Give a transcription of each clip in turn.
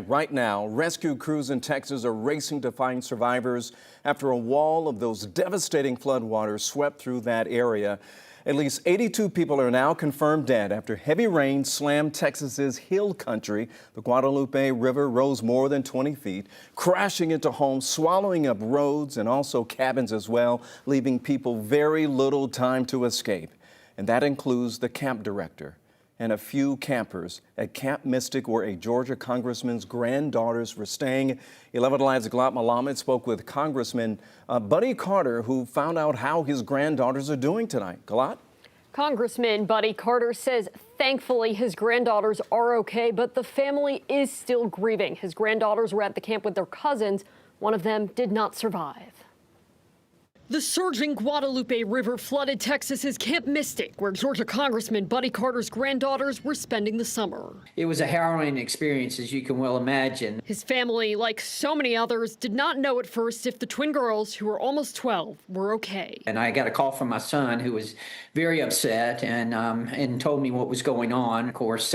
Right now, rescue crews in Texas are racing to find survivors after a wall of those devastating floodwaters swept through that area. At least 82 people are now confirmed dead after heavy rain slammed Texas's hill country. The Guadalupe River rose more than 20 feet, crashing into homes, swallowing up roads and also cabins as well, leaving people very little time to escape. And that includes the camp director and a few campers at Camp Mystic, where a Georgia congressman's granddaughters were staying. 11 Alive's Galat Malamed spoke with Congressman Buddy Carter, who found out how his granddaughters are doing tonight. Galat? Congressman Buddy Carter says thankfully his granddaughters are okay, but the family is still grieving. His granddaughters were at the camp with their cousins. One of them did not survive. The surging Guadalupe River flooded Texas's Camp Mystic, where Georgia Congressman Buddy Carter's granddaughters were spending the summer. It was a harrowing experience, as you can well imagine. His family, like so many others, did not know at first if the twin girls, who were almost 12, were okay. And I got a call from my son, who was very upset and told me what was going on. Of course,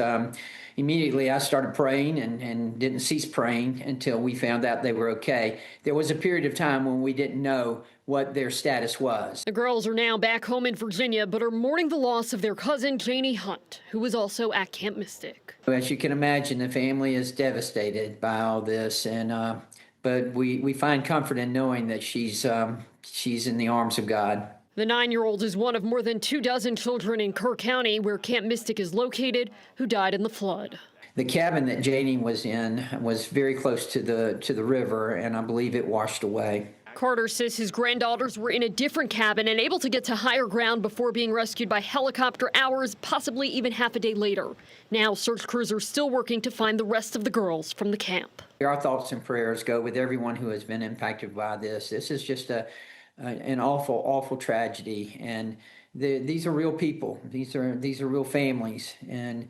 immediately I started praying and didn't cease praying until we found out they were okay. There was a period of time when we didn't know what their status was. The girls are now back home in Virginia, but are mourning the loss of their cousin, Janie Hunt, who was also at Camp Mystic. As you can imagine, the family is devastated by all this, and but we find comfort in knowing that she's in the arms of God. The 9-year-old is one of more than 24 children in Kerr County, where Camp Mystic is located, who died in the flood. The cabin that Janie was in was very close to the river, and I believe it washed away. Carter says his granddaughters were in a different cabin and able to get to higher ground before being rescued by helicopter hours, possibly even half a day later. Now, search crews are still working to find the rest of the girls from the camp. Our thoughts and prayers go with everyone who has been impacted by this. This is just an awful, awful tragedy, and these are real people. These are real families, and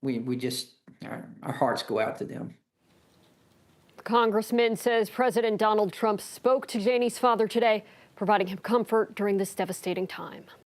we just our hearts go out to them. The congressman says President Donald Trump spoke to Janie's father today, providing him comfort during this devastating time.